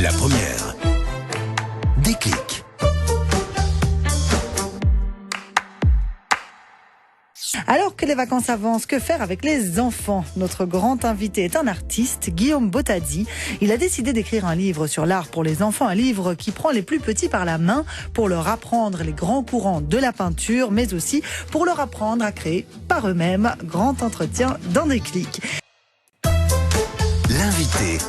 La première. Déclic. Alors que les vacances avancent, que faire avec les enfants? Notre grand invité est un artiste, Guillaume Bottadi. Il a décidé d'écrire un livre sur l'art pour les enfants, un livre qui prend les plus petits par la main pour leur apprendre les grands courants de la peinture, mais aussi pour leur apprendre à créer par eux-mêmes. Grand entretien dans Déclic. L'invité.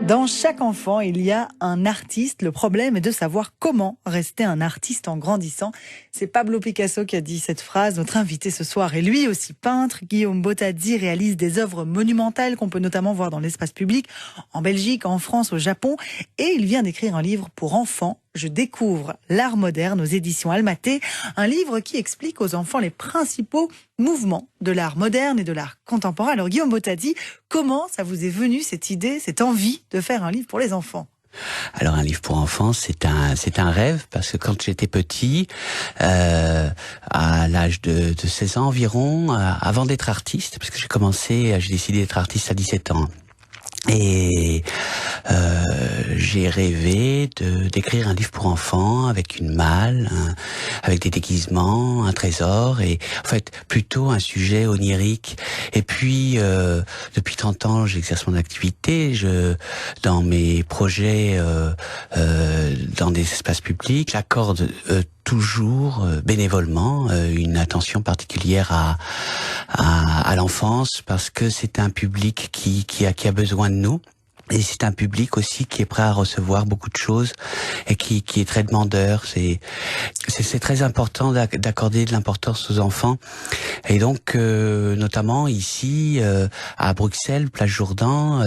Dans chaque enfant, il y a un artiste. Le problème est de savoir comment rester un artiste en grandissant. C'est Pablo Picasso qui a dit cette phrase. Notre invité ce soir est lui aussi peintre. Guillaume Bottadi réalise des œuvres monumentales qu'on peut notamment voir dans l'espace public, en Belgique, en France, au Japon. Et il vient d'écrire un livre pour enfants. Je découvre l'art moderne aux éditions Almaté, un livre qui explique aux enfants les principaux mouvements de l'art moderne et de l'art contemporain. Alors Guillaume Bottadi, comment ça vous est venu cette idée, cette envie de faire un livre pour les enfants? Alors un livre pour enfants, c'est un rêve, parce que quand j'étais petit, à l'âge de 16 ans environ, avant d'être artiste, parce que j'ai décidé d'être artiste à 17 ans. Et j'ai rêvé d'écrire un livre pour enfants avec une malle, avec des déguisements, un trésor, et en fait plutôt un sujet onirique. Et puis depuis 30 ans, j'exerce mon activité, dans mes projets dans des espaces publics, j'accorde toujours bénévolement une attention particulière à l'enfance, parce que c'est un public qui a besoin de nous. Et c'est un public aussi qui est prêt à recevoir beaucoup de choses et qui est très demandeur. C'est très important d'accorder de l'importance aux enfants. Et donc, notamment ici, à Bruxelles, Place Jourdan,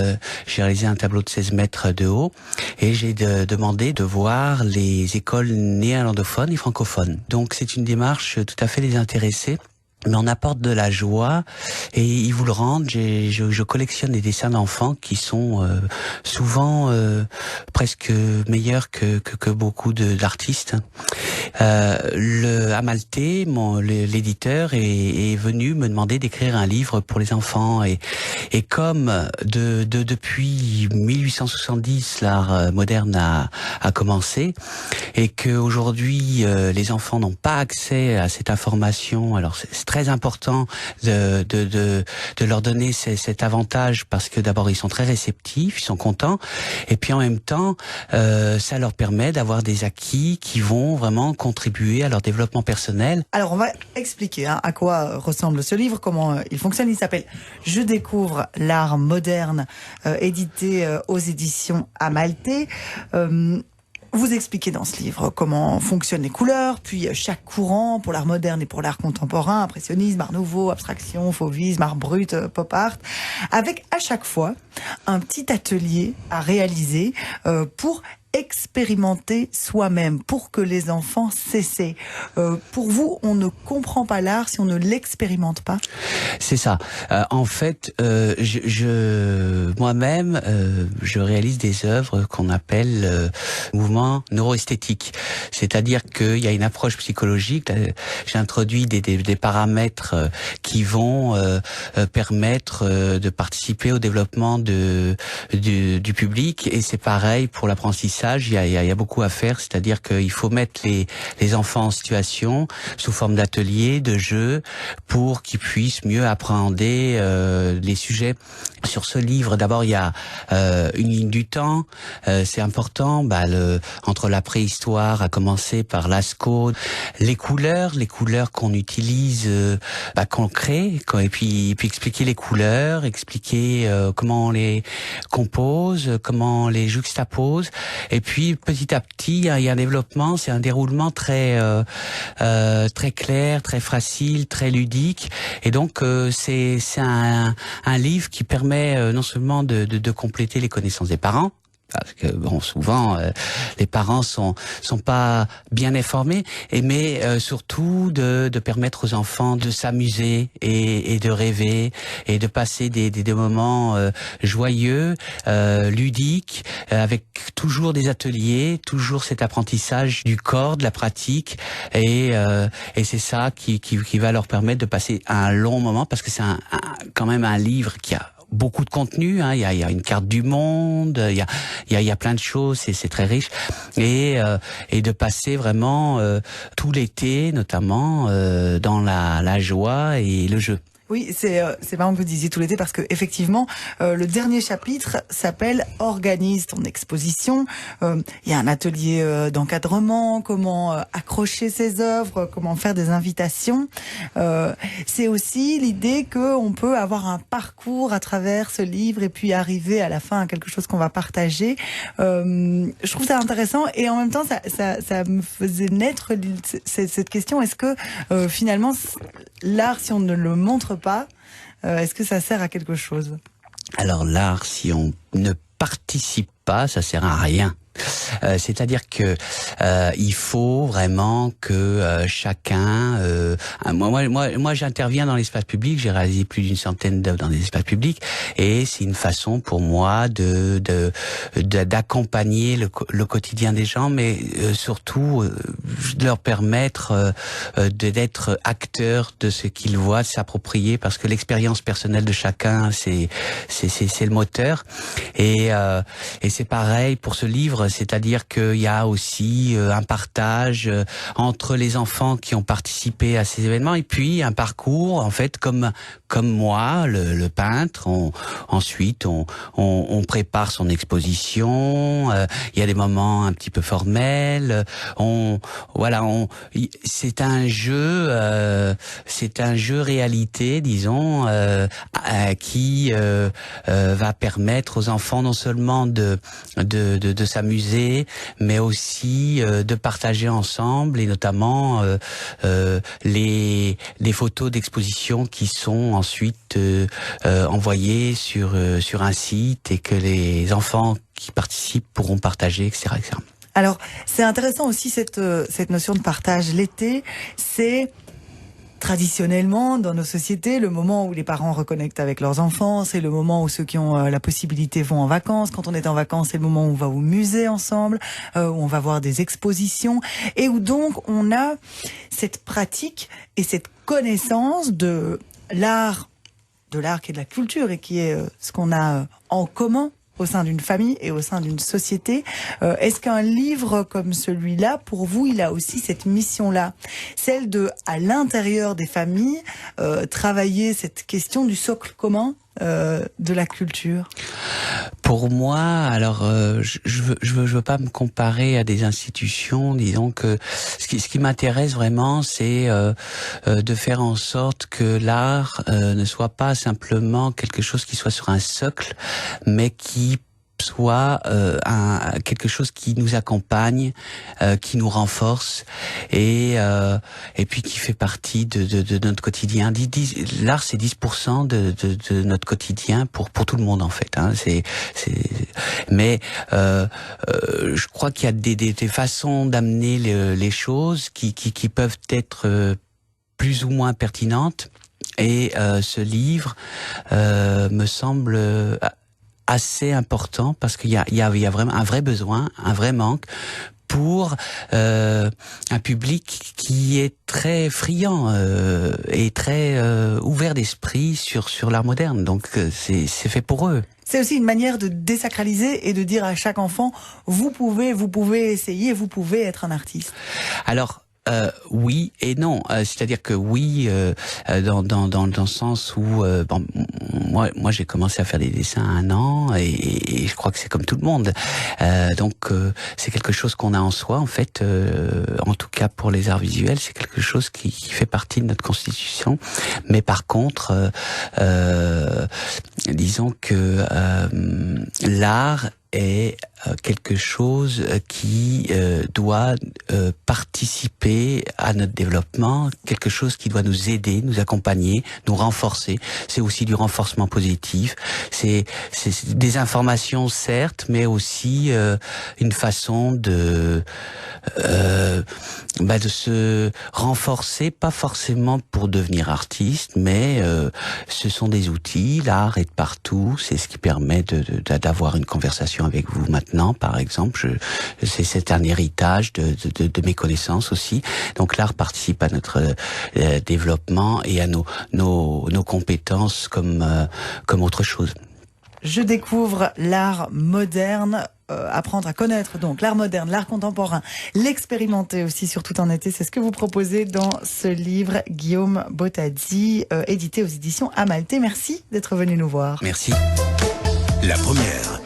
j'ai réalisé un tableau de 16 mètres de haut et j'ai demandé de voir les écoles néerlandophones et francophones. Donc, c'est une démarche tout à fait désintéressée, mais on apporte de la joie et ils vous le rendent. Je collectionne des dessins d'enfants qui sont souvent presque meilleurs que beaucoup d'artistes. Almaté, l'éditeur, est venu me demander d'écrire un livre pour les enfants, et comme depuis 1870 l'art moderne a commencé, et que aujourd'hui les enfants n'ont pas accès à cette information, alors c'est très important de leur donner cet avantage, parce que d'abord ils sont très réceptifs, ils sont contents, et puis en même temps ça leur permet d'avoir des acquis qui vont vraiment contribuer à leur développement personnel. Alors on va expliquer à quoi ressemble ce livre, comment il fonctionne. Il s'appelle Je découvre l'art moderne, édité aux éditions Almaté. Vous expliquez dans ce livre comment fonctionnent les couleurs, puis chaque courant pour l'art moderne et pour l'art contemporain, impressionnisme, art nouveau, abstraction, fauvisme, art brut, pop art, avec à chaque fois un petit atelier à réaliser pour expérimenter soi-même, pour que les enfants s'essaient. Pour vous, on ne comprend pas l'art si on ne l'expérimente pas? C'est ça. En fait, moi-même, je réalise des œuvres qu'on appelle mouvements neuroesthétiques. C'est-à-dire qu'il y a une approche psychologique. J'ai introduit des paramètres qui vont permettre de participer au développement du public. Et c'est pareil pour l'apprentissage. Il y a beaucoup à faire, c'est-à-dire qu'il faut mettre les enfants en situation sous forme d'ateliers, de jeux, pour qu'ils puissent mieux appréhender les sujets. Sur ce livre, d'abord il y a une ligne du temps, c'est important, entre la préhistoire, à commencer par Lascaux, les couleurs qu'on utilise, qu'on crée, et puis expliquer les couleurs, expliquer comment on les compose, comment on les juxtapose. Et puis petit à petit, il y a un développement, c'est un déroulement très clair, très facile, très ludique. Et donc c'est un livre qui permet non seulement de compléter les connaissances des parents, parce que souvent les parents sont pas bien informés, mais surtout de permettre aux enfants de s'amuser et de rêver et de passer des moments joyeux, ludiques, avec toujours des ateliers, toujours cet apprentissage du corps, de la pratique, et c'est ça qui va leur permettre de passer un long moment, parce que c'est quand même un livre qui a beaucoup de contenu, hein. Il y a une carte du monde, il y a plein de choses, c'est très riche, et de passer vraiment tout l'été, notamment dans la joie et le jeu. Oui, c'est marrant que vous disiez tout l'été parce que effectivement, le dernier chapitre s'appelle Organise ton exposition. Il y a un atelier d'encadrement, comment accrocher ses œuvres, comment faire des invitations. C'est aussi l'idée qu'on peut avoir un parcours à travers ce livre et puis arriver à la fin à quelque chose qu'on va partager. Je trouve ça intéressant et en même temps, ça me faisait naître cette question. Est-ce que finalement, l'art, si on ne le montre pas, est-ce que ça sert à quelque chose? Alors l'art, si on ne participe pas, ça sert à rien. C'est-à-dire que il faut vraiment que chacun. Moi, j'interviens dans l'espace public. J'ai réalisé plus d'une centaine d'œuvres dans des espaces publics, et c'est une façon pour moi d'accompagner le quotidien des gens, mais surtout de leur permettre d'être acteurs de ce qu'ils voient, de s'approprier, parce que l'expérience personnelle de chacun, c'est le moteur. Et c'est pareil pour ce livre. C'est-à-dire qu'il y a aussi un partage entre les enfants qui ont participé à ces événements, et puis un parcours, en fait, comme moi, le peintre. Ensuite, on prépare son exposition. Il y a des moments un petit peu formels. C'est un jeu réalité, disons, qui va permettre aux enfants non seulement de s'amuser, mais aussi de partager ensemble, et notamment les photos d'exposition qui sont ensuite envoyées sur un site, et que les enfants qui participent pourront partager, etc., etc. Alors, c'est intéressant aussi cette notion de partage. L'été, c'est traditionnellement, dans nos sociétés, le moment où les parents reconnectent avec leurs enfants, c'est le moment où ceux qui ont la possibilité vont en vacances. Quand on est en vacances, c'est le moment où on va au musée ensemble, où on va voir des expositions, et où donc on a cette pratique et cette connaissance de l'art qui est de la culture et qui est ce qu'on a en commun au sein d'une famille et au sein d'une société. Est-ce qu'un livre comme celui-là, pour vous, il a aussi cette mission-là, celle de, à l'intérieur des familles, travailler cette question du socle commun de la culture? Pour moi, alors je veux pas me comparer à des institutions. Disons que ce qui m'intéresse vraiment, c'est de faire en sorte que l'art ne soit pas simplement quelque chose qui soit sur un socle, mais qui soit quelque chose qui nous accompagne, qui nous renforce, et puis qui fait partie de notre quotidien. L'art, c'est 10% de notre quotidien pour tout le monde, en fait, hein. Mais je crois qu'il y a des façons d'amener les choses qui peuvent être plus ou moins pertinentes, et ce livre me semble assez important, parce qu'il y a vraiment un vrai besoin, un vrai manque pour un public qui est très friand et très ouvert d'esprit sur l'art moderne. Donc c'est fait pour eux. C'est aussi une manière de désacraliser et de dire à chaque enfant, vous pouvez essayer, vous pouvez être un artiste. Alors, oui et non. C'est-à-dire que oui, dans le sens où moi j'ai commencé à faire des dessins à 1 an, et je crois que c'est comme tout le monde. Donc c'est quelque chose qu'on a en soi, en fait. En tout cas pour les arts visuels, c'est quelque chose qui fait partie de notre constitution. Mais par contre, disons que l'art est quelque chose qui doit participer à notre développement, quelque chose qui doit nous aider, nous accompagner, nous renforcer. C'est aussi du renforcement positif. C'est des informations, certes, mais aussi une façon de se renforcer, pas forcément pour devenir artiste, mais ce sont des outils. L'art est de partout. C'est ce qui permet d'avoir une conversation avec vous maintenant, par exemple. C'est un héritage de mes connaissances aussi. Donc l'art participe à notre développement et à nos compétences comme autre chose. Je découvre l'art moderne, apprendre à connaître donc l'art moderne, l'art contemporain, l'expérimenter aussi, surtout en été. C'est ce que vous proposez dans ce livre, Guillaume Bottazzi, édité aux éditions Amalthée. Merci d'être venu nous voir. Merci. La première.